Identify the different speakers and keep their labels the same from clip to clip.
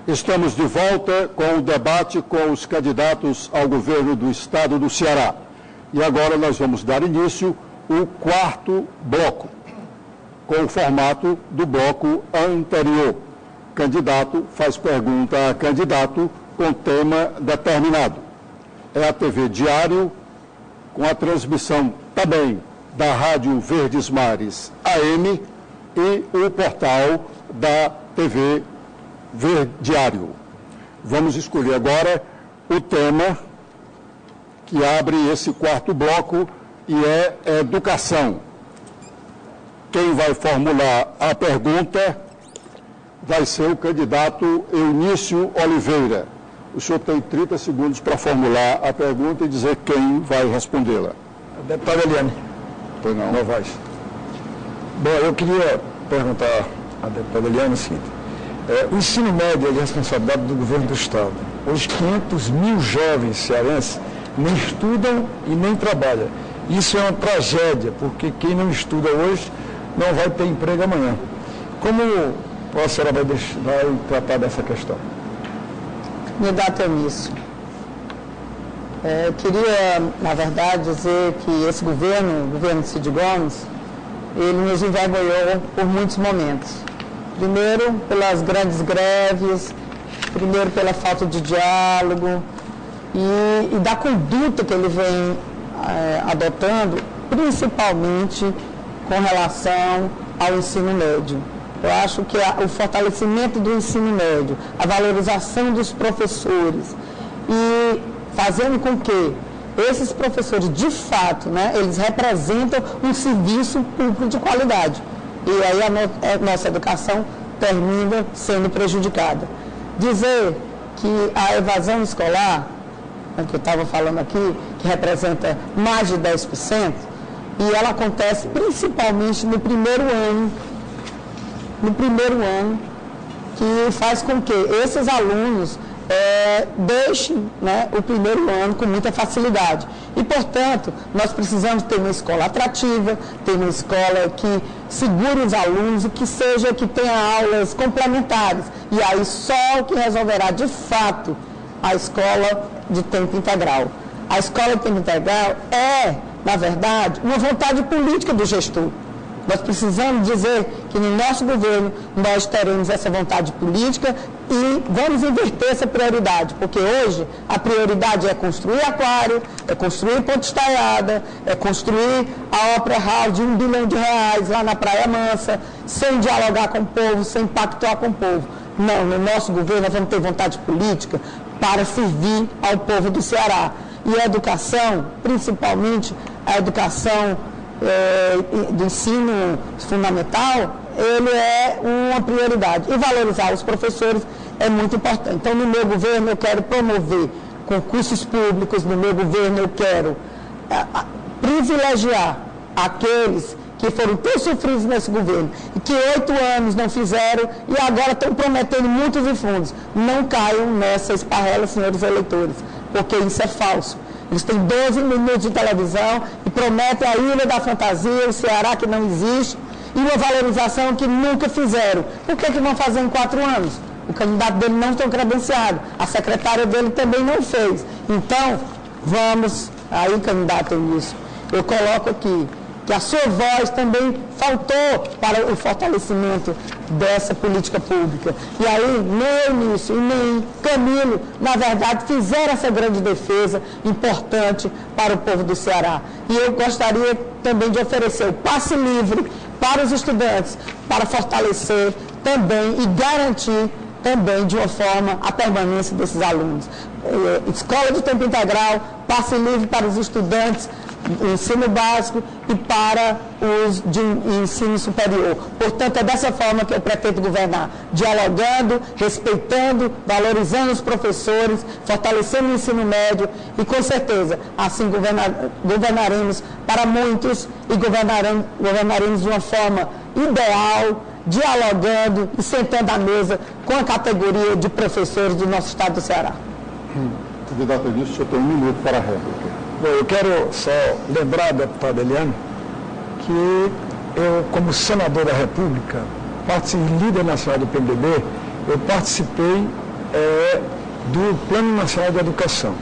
Speaker 1: Estamos de volta com o debate com os candidatos ao governo do Estado do Ceará. E agora nós vamos dar início ao quarto bloco, com o formato do bloco anterior. Candidato faz pergunta a candidato com tema determinado. É a TV Diário, com a transmissão também da Rádio Verdes Mares AM e o portal da TV Diário. Vamos escolher agora o tema que abre esse quarto bloco e é educação. Quem vai formular a pergunta vai ser o candidato Eunício Oliveira. O senhor tem 30 segundos para formular a pergunta e dizer quem vai respondê-la.
Speaker 2: Deputada Eliane.
Speaker 1: Pois não.
Speaker 2: Novaes. Bom, eu queria perguntar à deputada Eliane o seguinte. O ensino médio é de responsabilidade do governo do Estado. Os 500 mil jovens cearenses nem estudam e nem trabalham. Isso é uma tragédia, porque quem não estuda hoje não vai ter emprego amanhã. Como a senhora vai tratar dessa questão?
Speaker 3: Candidato Eunício, eu queria, na verdade, dizer que esse governo, o governo Cid Gomes, ele nos envergonhou por muitos momentos. Primeiro, pelas grandes greves, primeiro pela falta de diálogo e da conduta que ele vem adotando, principalmente com relação ao ensino médio. Eu acho que o fortalecimento do ensino médio, a valorização dos professores e fazendo com que esses professores, de fato, eles representam um serviço público de qualidade. E aí a nossa educação termina sendo prejudicada. Dizer que a evasão escolar, que eu estava falando aqui, que representa mais de 10%, e ela acontece principalmente no primeiro ano, que faz com que esses alunos deixem o primeiro ano com muita facilidade. E, portanto, nós precisamos ter uma escola atrativa, ter uma escola que segure os alunos e que tenha aulas complementares. E aí só o que resolverá, de fato, a escola de tempo integral. A escola de tempo integral é, na verdade, uma vontade política do gestor. Nós precisamos dizer que no nosso governo nós teremos essa vontade política e vamos inverter essa prioridade, porque hoje a prioridade é construir aquário, é construir ponte estaiada, é construir a Opera House de R$1 bilhão lá na Praia Mansa, sem dialogar com o povo, sem pactuar com o povo. Não, no nosso governo nós vamos ter vontade política para servir ao povo do Ceará. E a educação, principalmente a educação do ensino fundamental, ele é uma prioridade. E valorizar os professores é muito importante. Então, no meu governo, eu quero promover concursos públicos, no meu governo, eu quero privilegiar aqueles que foram tão sofridos nesse governo e que 8 anos não fizeram e agora estão prometendo muitos fundos. Não caiam nessa esparrela, senhores eleitores, porque isso é falso. Eles têm 12 minutos de televisão e prometem a Ilha da Fantasia, o Ceará que não existe, e uma valorização que nunca fizeram. Por que vão fazer em 4 anos? O candidato dele não está credenciado, a secretária dele também não fez. Então, vamos, aí, candidato Eunício, eu coloco aqui que a sua voz também faltou para o fortalecimento dessa política pública. E aí, nem Eunício e nem Camilo, na verdade, fizeram essa grande defesa importante para o povo do Ceará. E eu gostaria também de oferecer o passe livre para os estudantes, para fortalecer também e garantir também, de uma forma, a permanência desses alunos. Escola de tempo integral, passe livre para os estudantes, ensino básico e para os de ensino superior. Portanto, é dessa forma que eu pretendo governar, dialogando, respeitando, valorizando os professores, fortalecendo o ensino médio e, com certeza, assim governaremos para muitos e governaremos de uma forma ideal, dialogando e sentando à mesa com a categoria de professores do nosso estado do Ceará.
Speaker 1: Candidato Eunício, o senhor tem 1 minuto para a réplica.
Speaker 2: Bom, eu quero só lembrar, deputada Eliane, que eu, como senador da República, líder nacional do PMDB, eu participei do Plano Nacional de Educação.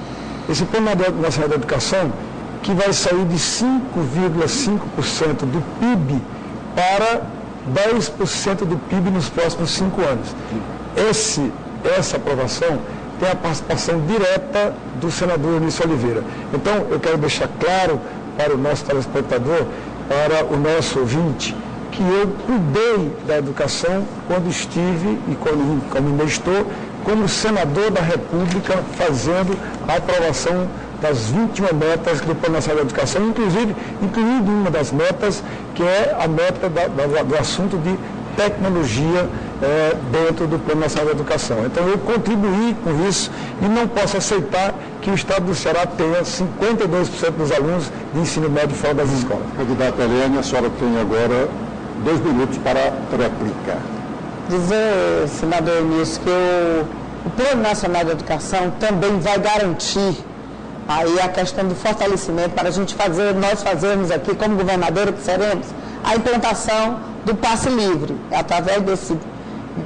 Speaker 2: Esse Plano Nacional de Educação, que vai sair de 5,5% do PIB para 10% do PIB nos próximos 5 anos. Essa aprovação tem a participação direta do senador Eunício Oliveira. Então, eu quero deixar claro para o nosso telespectador, para o nosso ouvinte, que eu cuidei da educação quando estive e como ainda estou, como senador da República, fazendo a aprovação das 21 metas do Plano Nacional de Educação, incluindo uma das metas, que é a meta do assunto de tecnologia dentro do Plano Nacional de Educação. Então, eu contribuí com isso e não posso aceitar que o Estado do Ceará tenha 52% dos alunos de ensino médio fora das escolas.
Speaker 1: Candidata Eliane, a senhora tem agora 2 minutos para réplica.
Speaker 3: Dizer, senador Eunício, que o Plano Nacional de Educação também vai garantir aí a questão do fortalecimento para a gente nós fazermos aqui, como governadora que seremos, a implantação do passe livre. Através desse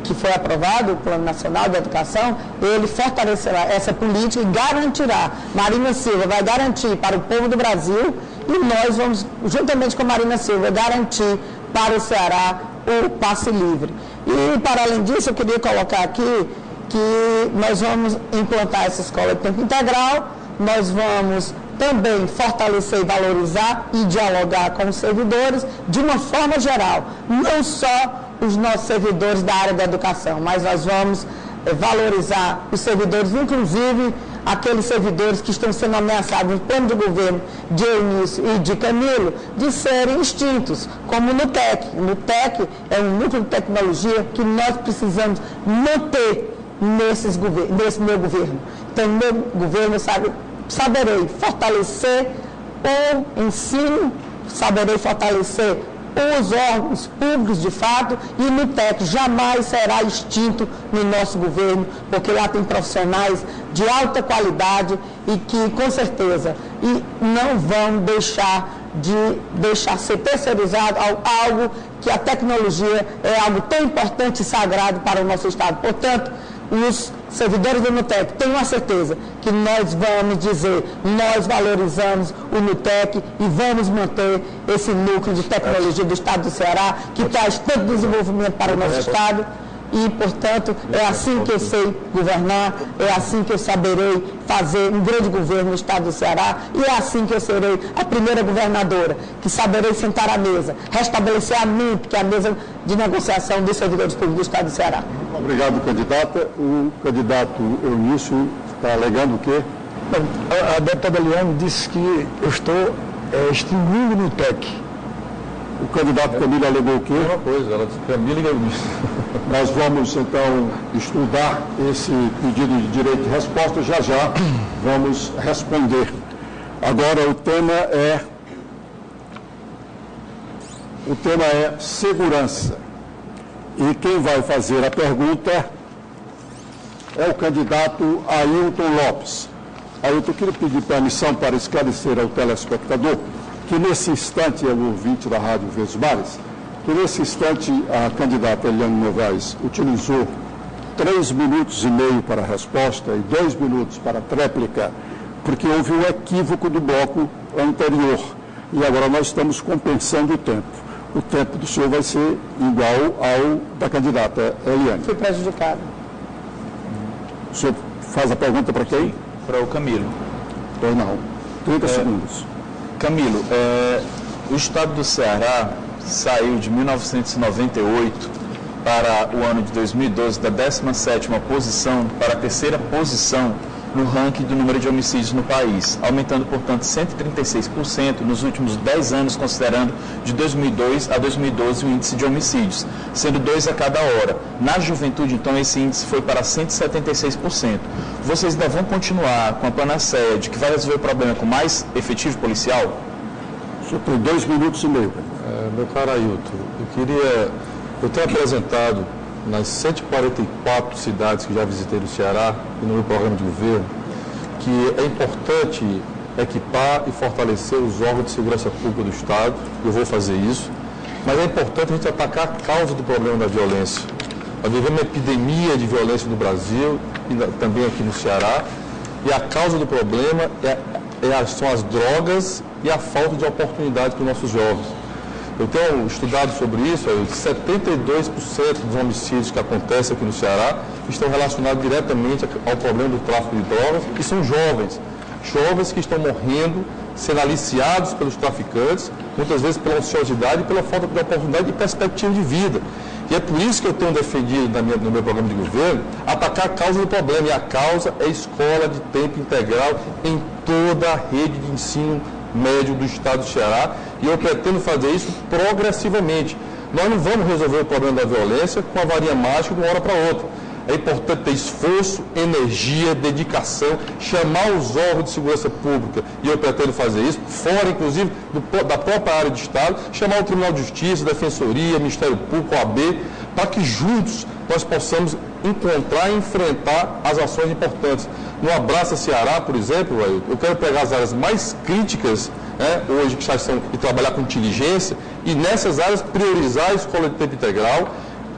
Speaker 3: que foi aprovado, o Plano Nacional de Educação, ele fortalecerá essa política e garantirá. Marina Silva vai garantir para o povo do Brasil e nós vamos, juntamente com a Marina Silva, garantir para o Ceará o passe livre. E, para além disso, eu queria colocar aqui que nós vamos implantar essa escola de tempo integral, nós vamos também fortalecer e valorizar e dialogar com os servidores de uma forma geral, não só os nossos servidores da área da educação, mas nós vamos valorizar os servidores, inclusive aqueles servidores que estão sendo ameaçados no plano de governo de Eunício e de Camilo, de serem extintos, como o NUTEC. O NUTEC é um núcleo de tecnologia que nós precisamos manter nesse meu governo. Então, no meu governo, saberei fortalecer o ensino, saberei fortalecer os órgãos públicos de fato, e o NUTEC jamais será extinto no nosso governo, porque lá tem profissionais de alta qualidade e que, com certeza, não vão deixar ser terceirizado algo que a tecnologia é algo tão importante e sagrado para o nosso Estado. Portanto, os servidores do NUTEC tenham a certeza que nós vamos dizer, nós valorizamos o NUTEC e vamos manter esse núcleo de tecnologia do Estado do Ceará, que traz tanto desenvolvimento para o nosso Estado. E, portanto, é assim que eu sei governar, é assim que eu saberei fazer um grande governo no Estado do Ceará, e é assim que eu serei a primeira governadora, que saberei sentar à mesa, restabelecer a MINP, que é a mesa de negociação dos servidores públicos do Estado do Ceará.
Speaker 1: Obrigado, candidata. O candidato Eunício está alegando o quê?
Speaker 2: A deputada Eliane disse que eu estou extinguindo o NUTEC.
Speaker 1: O candidato Camilo alegou o quê?
Speaker 4: Uma coisa, ela disse Camilo e Eunício.
Speaker 1: Nós vamos, então, estudar esse pedido de direito de resposta. Já vamos responder. Agora, o tema é segurança. E quem vai fazer a pergunta é o candidato Ailton Lopes. Ailton, eu queria pedir permissão para esclarecer ao telespectador que nesse instante, é o ouvinte da Rádio Verdes Mares, que nesse instante a candidata Eliane Novaes utilizou 3 minutos e meio para a resposta e 2 minutos para a tréplica, porque houve um equívoco do bloco anterior. E agora nós estamos compensando o tempo. O tempo do senhor vai ser igual ao da candidata Eliane.
Speaker 3: Fui prejudicado.
Speaker 1: O senhor faz a pergunta para quem?
Speaker 4: Para o Camilo.
Speaker 1: Pois não. 30 segundos.
Speaker 4: Camilo, o Estado do Ceará saiu de 1998 para o ano de 2012 da 17ª posição para a 3ª posição no ranking do número de homicídios no país, aumentando, portanto, 136% nos últimos 10 anos, considerando de 2002 a 2012 o índice de homicídios, sendo 2 a cada hora. Na juventude, então, esse índice foi para 176%. Vocês ainda vão continuar com a panaceia de que vai resolver o problema com mais efetivo policial?
Speaker 1: O senhor tem 2 minutos e meio.
Speaker 5: Meu caro Ailton, eu tenho apresentado nas 144 cidades que já visitei no Ceará e no meu programa de governo, que é importante equipar e fortalecer os órgãos de segurança pública do Estado. Eu vou fazer isso, mas é importante a gente atacar a causa do problema da violência. Nós vivemos uma epidemia de violência no Brasil e também aqui no Ceará, e a causa do problema são as drogas e a falta de oportunidade para os nossos jovens. Eu tenho estudado sobre isso, 72% dos homicídios que acontecem aqui no Ceará estão relacionados diretamente ao problema do tráfico de drogas, e são jovens que estão morrendo, sendo aliciados pelos traficantes, muitas vezes pela ociosidade e pela falta de oportunidade e perspectiva de vida. E é por isso que eu tenho defendido no meu programa de governo atacar a causa do problema, e a causa é a escola de tempo integral em toda a rede de ensino médio do estado do Ceará, e eu pretendo fazer isso progressivamente. Nós não vamos resolver o problema da violência com a varinha mágica de uma hora para outra. É importante ter esforço, energia, dedicação, chamar os órgãos de segurança pública, e eu pretendo fazer isso, fora inclusive da própria área do Estado, chamar o Tribunal de Justiça, Defensoria, Ministério Público, OAB, para que juntos nós possamos encontrar e enfrentar as ações importantes. No Abraça Ceará, por exemplo, eu quero pegar as áreas mais críticas, hoje que já estão, e trabalhar com inteligência, e nessas áreas priorizar a escola de tempo integral,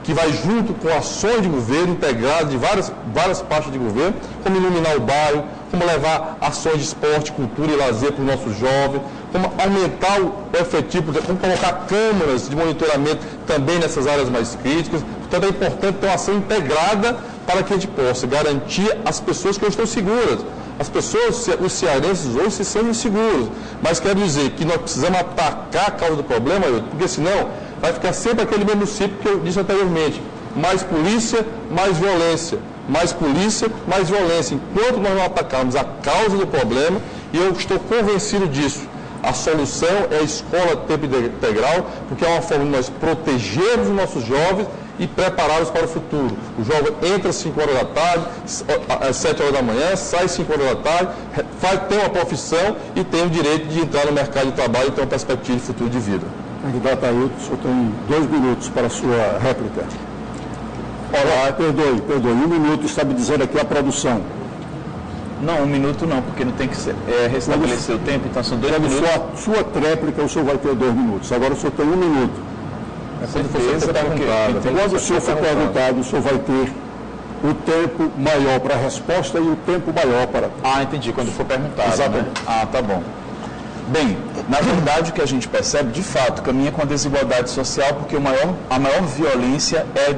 Speaker 5: que vai junto com ações de governo integradas de várias partes de governo, como iluminar o bairro, como levar ações de esporte, cultura e lazer para os nossos jovens, como aumentar o efetivo, como colocar câmeras de monitoramento também nessas áreas mais críticas. Portanto, é importante ter uma ação integrada para que a gente possa garantir as pessoas que estão seguras. As pessoas, os cearenses hoje se sentem inseguros, mas quero dizer que nós precisamos atacar a causa do problema, porque senão vai ficar sempre aquele mesmo ciclo que eu disse anteriormente: mais polícia, mais violência, mais polícia, mais violência. Enquanto nós não atacarmos a causa do problema, e eu estou convencido disso, a solução é a escola de tempo integral, porque é uma forma de nós protegermos os nossos jovens e prepará-los para o futuro. O jovem entra às 5 horas da tarde, às 7 horas da manhã, sai às 5 horas da tarde, tem uma profissão e tem o direito de entrar no mercado de trabalho e ter uma perspectiva de futuro de vida.
Speaker 1: Candidato Ailton, o senhor tem 2 minutos para a sua réplica. Olá, perdoe, 1 minuto, está me dizendo aqui a produção.
Speaker 4: Não, 1 minuto não, porque não tem que restabelecer o tempo, então são 2 minutos.
Speaker 1: Sua tréplica, o senhor vai ter 2 minutos. Agora o senhor tem 1 minuto. Quando o senhor for perguntado, o senhor vai ter o tempo maior para a resposta e o tempo maior para...
Speaker 4: Entendi, quando for perguntado.
Speaker 1: Exatamente.
Speaker 4: Né? Tá bom. Bem, na verdade o que a gente percebe, de fato, caminha com a desigualdade social, porque a maior violência é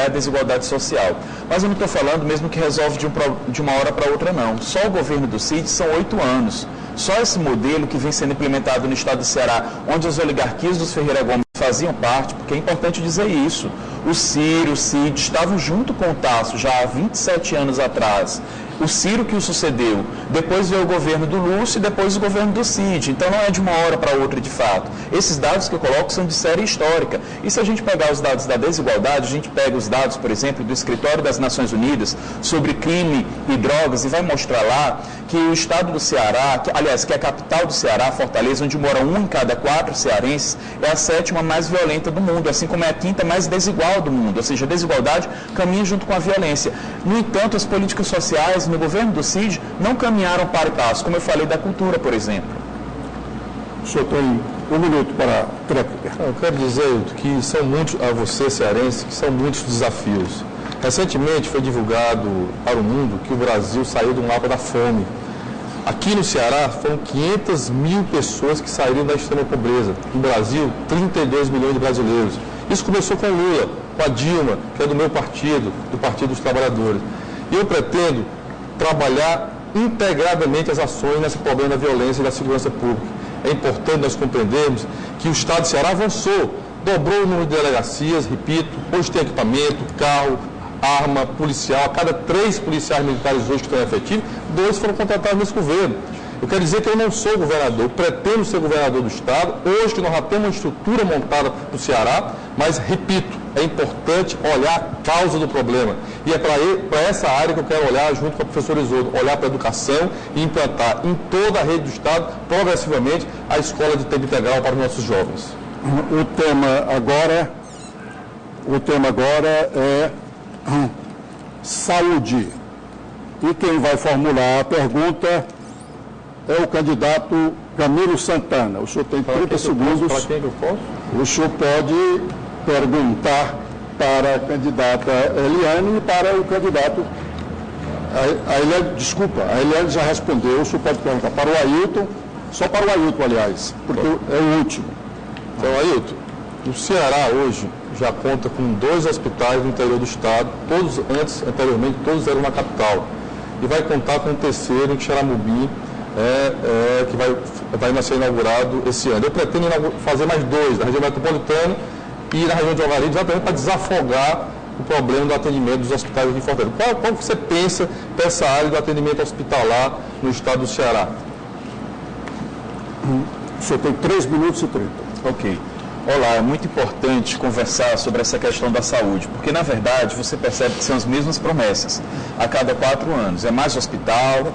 Speaker 4: a desigualdade social. Mas eu não estou falando mesmo que resolve de uma hora para outra, não. Só o governo do Cid são 8 anos. Só esse modelo que vem sendo implementado no estado do Ceará, onde as oligarquias dos Ferreira Gomes faziam parte, porque é importante dizer isso. O Ciro, o Cid estavam junto com o Tasso já há 27 anos atrás. O Ciro que o sucedeu, depois veio o governo do Lúcio e depois o governo do Cid. Então não é de uma hora para outra de fato. Esses dados que eu coloco são de série histórica. E se a gente pegar os dados da desigualdade, a gente pega os dados, por exemplo, do Escritório das Nações Unidas sobre crime e drogas e vai mostrar lá que o estado do Ceará, que é a capital do Ceará, Fortaleza, onde mora 1 em cada 4 cearenses, é a 7ª mais violenta do mundo, assim como é a 5ª mais desigual do mundo. Ou seja, a desigualdade caminha junto com a violência. No entanto, as políticas sociais no governo do Cid não caminharam para o passo, como eu falei da cultura, por exemplo.
Speaker 1: O senhor tem 1 minuto para a tréplica.
Speaker 5: Eu quero dizer que são muitos, a você cearense, que são muitos desafios. Recentemente foi divulgado para o mundo que o Brasil saiu do mapa da fome. Aqui no Ceará foram 500 mil pessoas que saíram da extrema pobreza. No Brasil, 32 milhões de brasileiros. Isso começou com o Lula, com a Dilma, que é do meu partido, do Partido dos Trabalhadores. E eu pretendo trabalhar integradamente as ações nesse problema da violência e da segurança pública. É importante nós compreendermos que o estado do Ceará avançou, dobrou o número de delegacias, repito, hoje tem equipamento, carro, arma, policial. A cada 3 policiais militares hoje que estão efetivos, 2 foram contratados nesse governo. Eu quero dizer que eu não sou governador, pretendo ser governador do estado, hoje que nós já temos uma estrutura montada no Ceará, mas, repito, é importante olhar a causa do problema. E é para essa área que eu quero olhar junto com o professor Isoldo, olhar para a educação e implantar em toda a rede do estado, progressivamente, a escola de tempo integral para os nossos jovens.
Speaker 1: O tema agora é saúde. E quem vai formular a pergunta é o candidato Camilo Santana. O senhor tem 30 segundos.
Speaker 5: Para quem que eu posso?
Speaker 1: O senhor pode perguntar para a candidata Eliane e para o candidato... A Eliane já respondeu, o senhor pode perguntar para o Ailton, só para o Ailton, aliás, porque é o último.
Speaker 5: Então, Ailton, o Ceará hoje já conta com 2 hospitais no interior do estado, anteriormente, todos eram na capital. E vai contar com um terceiro em Xaramubim, que vai ser inaugurado esse ano. Eu pretendo fazer mais 2 na região metropolitana e na região de Alvarenga, exatamente para desafogar o problema do atendimento dos hospitais aqui em Fortaleza. Qual você pensa dessa área do atendimento hospitalar no estado do Ceará?
Speaker 1: O senhor tem 3 minutos e 30.
Speaker 4: Ok. Olá, é muito importante conversar sobre essa questão da saúde, porque, na verdade, você percebe que são as mesmas promessas a cada 4 anos. É mais hospital,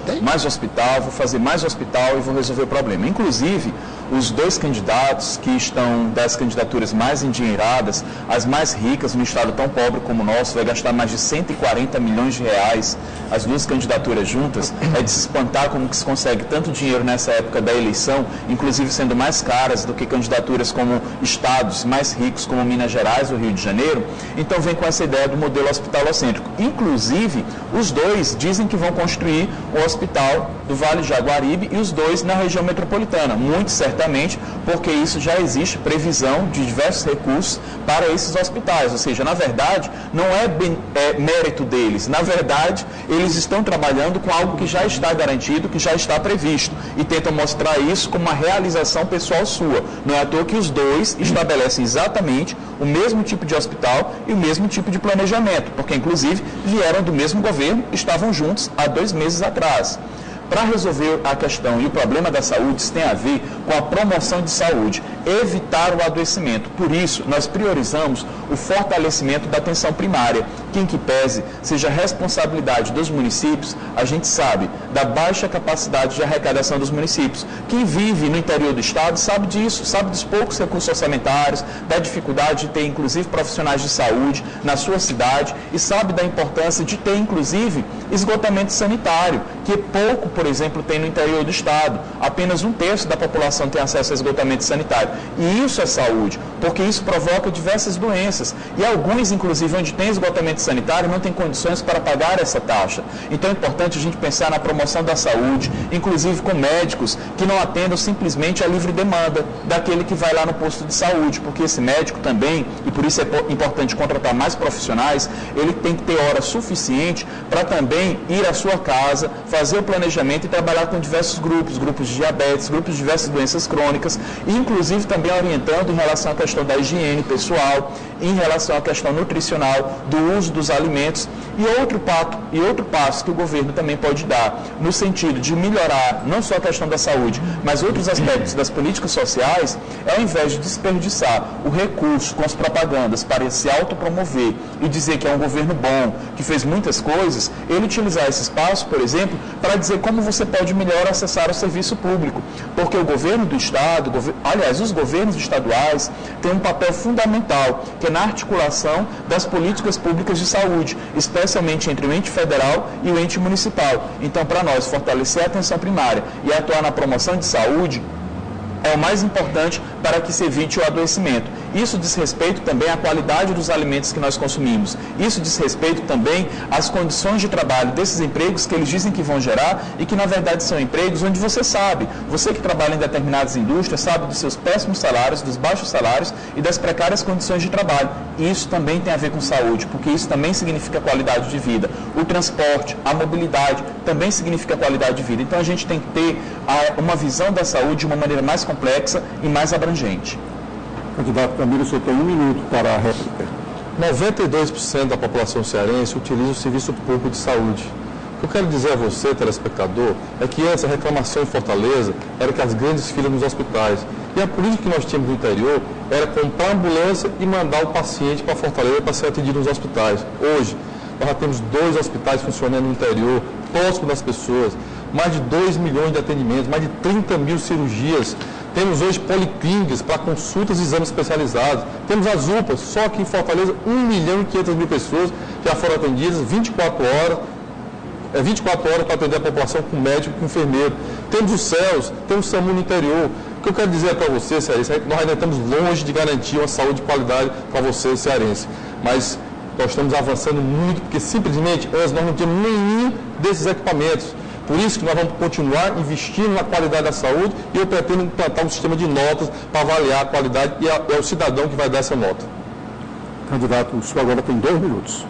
Speaker 4: vou fazer mais hospital e vou resolver o problema. Inclusive, os 2 candidatos que estão das candidaturas mais endinheiradas, as mais ricas, num estado tão pobre como o nosso, vai gastar mais de 140 milhões de reais, as 2 candidaturas juntas, é de se espantar como que se consegue tanto dinheiro nessa época da eleição, inclusive sendo mais caras do que candidaturas como estados mais ricos como Minas Gerais ou Rio de Janeiro. Então vem com essa ideia do modelo hospitalocêntrico. Inclusive, os 2 dizem que vão construir o hospital do Vale Jaguaribe e os 2 na região metropolitana, muito certamente, porque isso já existe previsão de diversos recursos para esses hospitais, ou seja, na verdade, não é mérito deles, na verdade, eles estão trabalhando com algo que já está garantido, que já está previsto, e tentam mostrar isso como uma realização pessoal sua. Não é à toa que os 2 estabelecem exatamente o mesmo tipo de hospital e o mesmo tipo de planejamento, porque, inclusive, vieram do mesmo governo, estavam juntos há 2 meses atrás. Para resolver a questão e o problema da saúde, isso tem a ver com a promoção de saúde, evitar o adoecimento. Por isso, nós priorizamos o fortalecimento da atenção primária, que em que pese seja responsabilidade dos municípios, a gente sabe da baixa capacidade de arrecadação dos municípios. Quem vive no interior do estado sabe disso, sabe dos poucos recursos orçamentários, da dificuldade de ter, inclusive, profissionais de saúde na sua cidade e sabe da importância de ter, inclusive, esgotamento sanitário, que pouco, por exemplo, tem no interior do estado. Apenas 1/3 da população tem acesso a esgotamento sanitário. E isso é saúde, porque isso provoca diversas doenças. E alguns, inclusive, onde tem esgotamento sanitário, não tem condições para pagar essa taxa. Então é importante a gente pensar na promoção da saúde, inclusive com médicos que não atendam simplesmente a livre demanda daquele que vai lá no posto de saúde, porque esse médico também, e por isso é importante contratar mais profissionais, ele tem que ter hora suficiente para também ir à sua casa, fazer o planejamento e trabalhar com diversos grupos de diabetes, grupos de diversas doenças crônicas, e inclusive também orientando em relação à questão da higiene pessoal, em relação à questão nutricional, do uso dos alimentos. E outro passo que o governo também pode dar, no sentido de melhorar não só a questão da saúde, mas outros aspectos das políticas sociais, é ao invés de desperdiçar o recurso com as propagandas para se autopromover e dizer que é um governo bom, que fez muitas coisas, ele utilizar esse espaço, por exemplo, para dizer como você pode melhor acessar o serviço público. Porque o governo do Estado, os governos estaduais têm um papel fundamental, que é na articulação das políticas públicas de saúde, especialmente entre o ente federal e o ente municipal. Então, para nós, fortalecer a atenção primária e atuar na promoção de saúde é o mais importante para que se evite o adoecimento. Isso diz respeito também à qualidade dos alimentos que nós consumimos. Isso diz respeito também às condições de trabalho desses empregos que eles dizem que vão gerar e que, na verdade, são empregos onde você sabe. Você que trabalha em determinadas indústrias sabe dos seus péssimos salários, dos baixos salários e das precárias condições de trabalho. E isso também tem a ver com saúde, porque isso também significa qualidade de vida. O transporte, a mobilidade também significa qualidade de vida. Então, a gente tem que ter uma visão da saúde de uma maneira mais complexa e mais abrangente.
Speaker 1: Candidato Camilo, o senhor tem 1 minuto para a réplica.
Speaker 5: 92% da população cearense utiliza o serviço público de saúde. O que eu quero dizer a você, telespectador, é que antes a reclamação em Fortaleza era que as grandes filas nos hospitais. E a política que nós tínhamos no interior era comprar ambulância e mandar o paciente para Fortaleza para ser atendido nos hospitais. Hoje, nós já temos 2 hospitais funcionando no interior, próximo das pessoas, mais de 2 milhões de atendimentos, mais de 30 mil cirurgias. Temos hoje policlínicas para consultas e exames especializados. Temos as UPAs, só aqui em Fortaleza, 1.500.000 pessoas já foram atendidas 24 horas para atender a população com médico e com enfermeiro. Temos os CELS, temos o SAMU no interior. O que eu quero dizer para você, cearense, é que nós ainda estamos longe de garantir uma saúde de qualidade para você, cearense. mas nós estamos avançando muito, porque simplesmente nós não temos nenhum desses equipamentos. Por isso que nós vamos continuar investindo na qualidade da saúde e eu pretendo implantar um sistema de notas para avaliar a qualidade e é o cidadão que vai dar essa nota.
Speaker 1: Candidato, o senhor agora tem 2 minutos.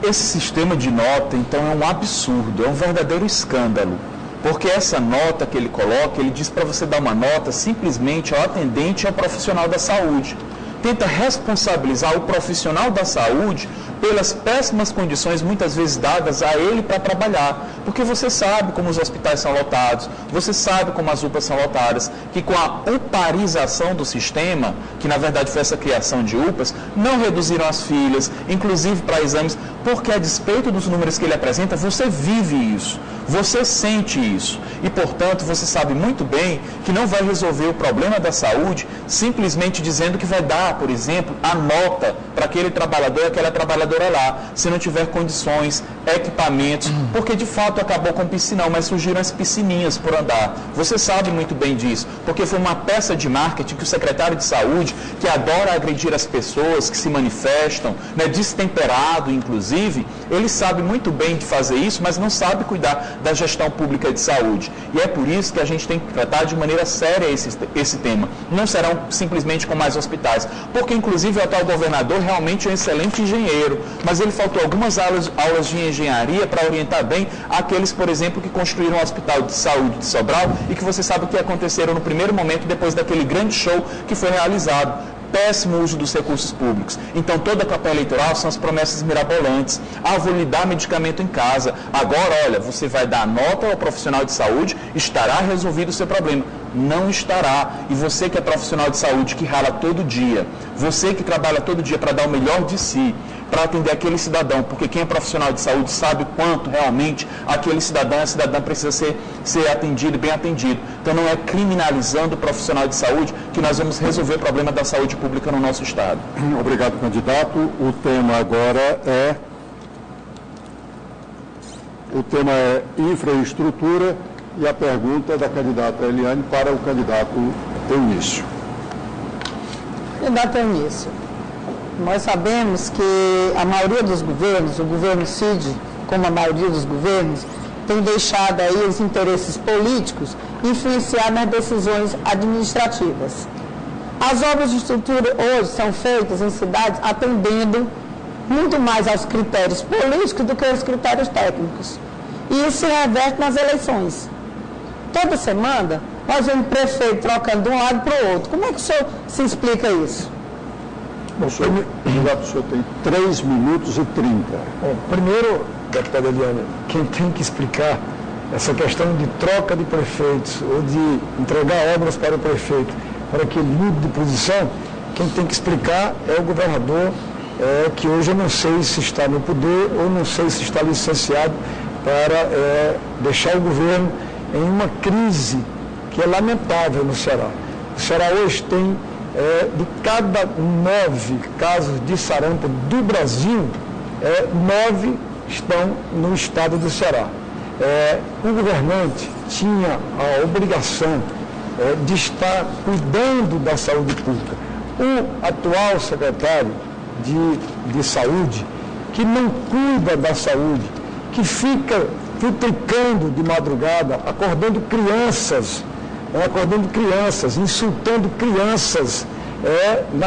Speaker 4: Esse sistema de nota, então, é um absurdo, é um verdadeiro escândalo. Porque essa nota que ele coloca, ele diz para você dar uma nota simplesmente ao atendente e ao profissional da saúde. Tenta responsabilizar o profissional da saúde pelas péssimas condições, muitas vezes dadas a ele para trabalhar. Porque você sabe como os hospitais são lotados, você sabe como as UPAs são lotadas, que com a uparização do sistema, que na verdade foi essa criação de UPAs, não reduziram as filas, inclusive para exames, porque a despeito dos números que ele apresenta, você vive isso, você sente isso. E, portanto, você sabe muito bem que não vai resolver o problema da saúde simplesmente dizendo que vai dar, por exemplo, a nota para aquele trabalhador, aquela trabalhadora lá, se não tiver condições, equipamentos, porque de fato acabou com o piscinão, mas surgiram as piscininhas por andar. Você sabe muito bem disso, porque foi uma peça de marketing que o secretário de saúde, que adora agredir as pessoas que se manifestam, né, destemperado inclusive, ele sabe muito bem de fazer isso, mas não sabe cuidar da gestão pública de saúde. E é por isso que a gente tem que tratar de maneira séria esse tema. Não serão simplesmente com mais hospitais, porque inclusive o atual governador realmente é um excelente engenheiro, mas ele faltou algumas aulas de engenharia para orientar bem aqueles, por exemplo, que construíram o Hospital de Saúde de Sobral e que você sabe o que aconteceram no primeiro momento depois daquele grande show que foi realizado. Péssimo uso dos recursos públicos. Então, toda a campanha eleitoral são as promessas mirabolantes. Ah, vou lhe dar medicamento em casa. Agora, olha, você vai dar nota ao profissional de saúde, estará resolvido o seu problema. Não estará. E você que é profissional de saúde, que rala todo dia, você que trabalha todo dia para dar o melhor de si, para atender aquele cidadão, porque quem é profissional de saúde sabe o quanto realmente aquele cidadão, a cidadã precisa ser atendido, bem atendido. Então não é criminalizando o profissional de saúde que nós vamos resolver o problema da saúde pública no nosso Estado.
Speaker 1: Obrigado, candidato. O tema agora é infraestrutura e a pergunta da candidata Eliane para o candidato Eunício.
Speaker 3: Candidato Eunício, nós sabemos que a maioria dos governos, o governo Cid, como a maioria dos governos, tem deixado aí os interesses políticos influenciar nas decisões administrativas. As obras de estrutura hoje são feitas em cidades atendendo muito mais aos critérios políticos do que aos critérios técnicos. E isso se reverte nas eleições. Toda semana, nós vemos prefeito trocando de um lado para o outro. Como é que o senhor se explica isso?
Speaker 1: Bom, o senhor tem 3 minutos e 30.
Speaker 2: Bom, primeiro, deputada Eliane, quem tem que explicar essa questão de troca de prefeitos ou de entregar obras para o prefeito para que ele mude de posição, quem tem que explicar é o governador, que hoje eu não sei se está no poder ou não sei se está licenciado para deixar o governo em uma crise que é lamentável no Ceará. O Ceará hoje tem, de cada 9 casos de sarampo do Brasil, 9 estão no estado do Ceará. O governante tinha a obrigação de estar cuidando da saúde pública. O atual secretário de saúde, que não cuida da saúde, que fica futricando de madrugada, acordando crianças, insultando crianças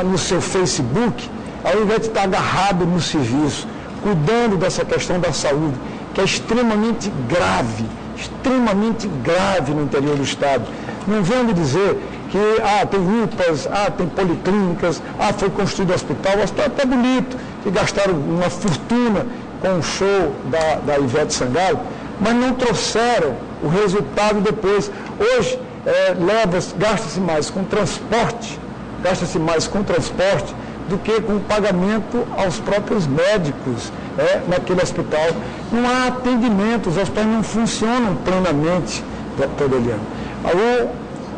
Speaker 2: no seu Facebook, ao invés de estar agarrado no serviço, cuidando dessa questão da saúde, que é extremamente grave no interior do Estado. Não venham me dizer que tem UPAs, tem policlínicas, foi construído hospital. O hospital é até bonito, que gastaram uma fortuna com o show da Ivete Sangalo, mas não trouxeram o resultado depois. Hoje, gasta-se mais com transporte do que com o pagamento aos próprios médicos naquele hospital. Não há atendimento, os hospitais não funcionam plenamente, doutor Eliane. Aí,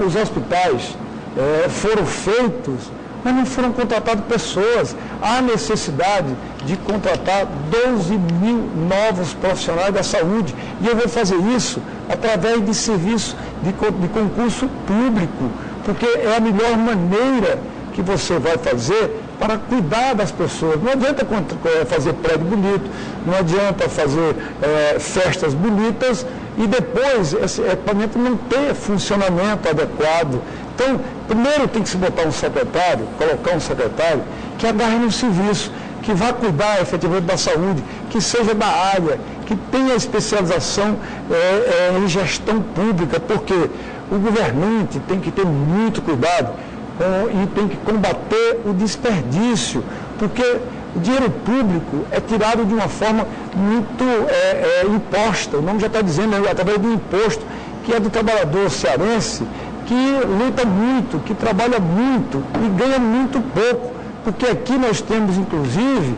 Speaker 2: os hospitais foram feitos, mas não foram contratadas pessoas. Há necessidade de contratar 12 mil novos profissionais da saúde. E eu vou fazer isso através de serviço de concurso público, porque é a melhor maneira que você vai fazer para cuidar das pessoas. Não adianta fazer prédio bonito, não adianta fazer festas bonitas e depois esse equipamento não ter funcionamento adequado. Então, primeiro tem que se botar um secretário, colocar um secretário que agarre no serviço, que vá cuidar efetivamente da saúde, que seja da área, que tenha especialização em gestão pública, porque o governante tem que ter muito cuidado e tem que combater o desperdício, porque o dinheiro público é tirado de uma forma muito imposta, o nome já está dizendo, através do imposto, que é do trabalhador cearense, que luta muito, que trabalha muito e ganha muito pouco, porque aqui nós temos, inclusive,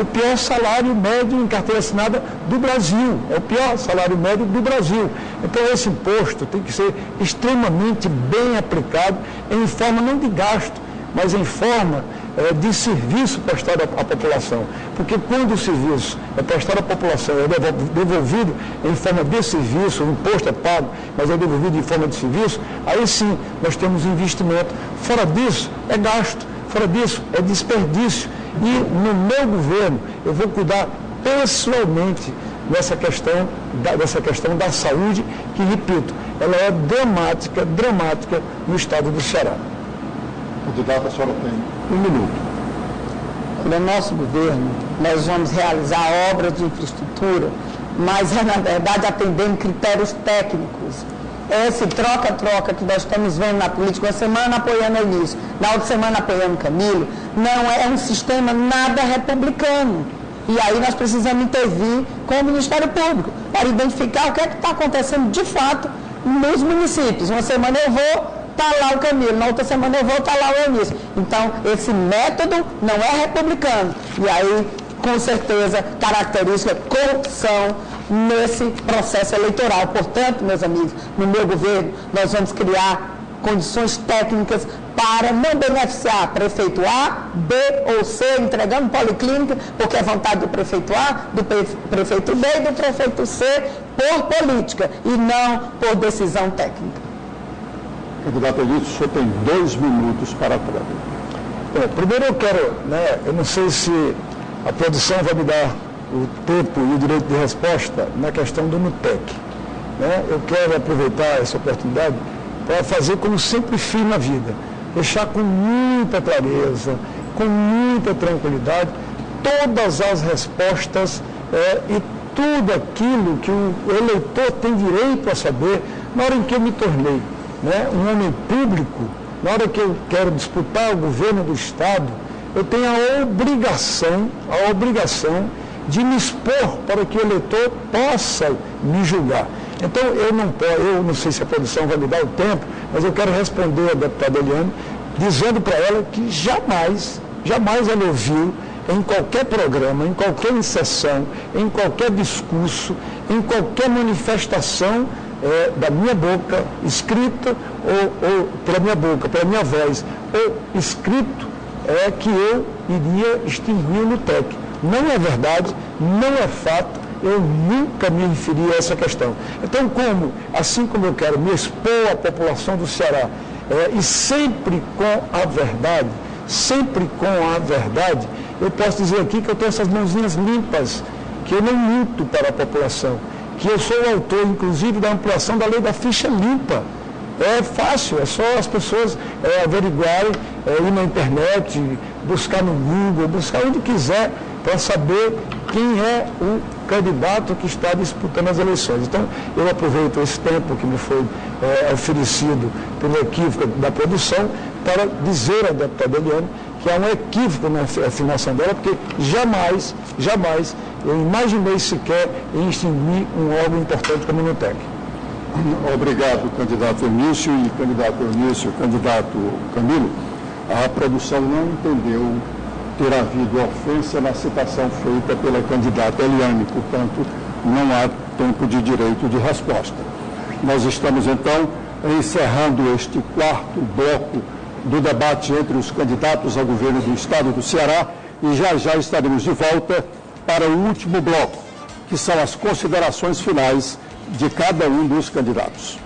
Speaker 2: o pior salário médio em carteira assinada do Brasil, é o pior salário médio do Brasil. Então esse imposto tem que ser extremamente bem aplicado em forma não de gasto, mas em forma de serviço prestado à população. Porque quando o serviço é prestado à população, é devolvido em forma de serviço, o imposto é pago, mas é devolvido em forma de serviço, aí sim nós temos investimento. Fora disso, é gasto. Fora disso, é desperdício. E no meu governo, eu vou cuidar pessoalmente dessa questão da saúde, que, repito, ela é dramática no estado do Ceará.
Speaker 1: Candidato, a senhora tem 1 minuto.
Speaker 3: No nosso governo, nós vamos realizar obras de infraestrutura, mas na verdade atendendo critérios técnicos. Esse troca-troca que nós estamos vendo na política, uma semana apoiando o Eunício, na outra semana apoiando o Camilo, não é um sistema nada republicano. E aí nós precisamos intervir com o Ministério Público para identificar o que é que está acontecendo de fato nos municípios. Uma semana eu vou, está lá o Camilo, na outra semana eu vou, está lá o Eunício. Então, esse método não é republicano. E aí, com certeza, característica corrupção nesse processo eleitoral. Portanto, meus amigos, no meu governo, nós vamos criar condições técnicas para não beneficiar prefeito A, B ou C, entregando policlínica, porque é vontade do prefeito A, do prefeito B e do prefeito C, por política e não por decisão técnica.
Speaker 1: Candidato Eunício, o senhor tem 2 minutos para a prova.
Speaker 2: Bom, primeiro eu quero, eu não sei se a produção vai me dar o tempo e o direito de resposta na questão do NUTEC. Eu quero aproveitar essa oportunidade para fazer como sempre fiz na vida, deixar com muita clareza, com muita tranquilidade, todas as respostas e tudo aquilo que o eleitor tem direito a saber na hora em que eu me tornei um homem público, na hora que eu quero disputar o governo do Estado, eu tenho a obrigação de me expor para que o eleitor possa me julgar. Então, eu não sei se a produção vai me dar o tempo, mas eu quero responder à deputada Eliane, dizendo para ela que jamais ela ouviu em qualquer programa, em qualquer inserção, em qualquer discurso, em qualquer manifestação da minha boca, escrita ou pela minha boca, pela minha voz, ou escrito, que eu iria extinguir o NUTEC. Não é verdade, não é fato, eu nunca me referi a essa questão. Então, assim como eu quero me expor à população do Ceará, e sempre com a verdade, eu posso dizer aqui que eu tenho essas mãozinhas limpas, que eu não minto para a população, que eu sou o autor, inclusive, da ampliação da lei da ficha limpa. É fácil, é só as pessoas averiguarem, ir na internet, buscar no Google, buscar onde quiser, para saber quem é o candidato que está disputando as eleições. Então, eu aproveito esse tempo que me foi oferecido pelo equívoco da produção para dizer à deputada Eliane que há um equívoco na afirmação dela, porque jamais eu imaginei sequer em extinguir um órgão importante como o NUTEC.
Speaker 1: Obrigado, candidato Eunício e candidato Camilo. A produção não entendeu ter havido ofensa na citação feita pela candidata Eliane, portanto, não há tempo de direito de resposta. Nós estamos, então, encerrando este 4º bloco do debate entre os candidatos ao governo do Estado do Ceará e já estaremos de volta para o último bloco, que são as considerações finais de cada um dos candidatos.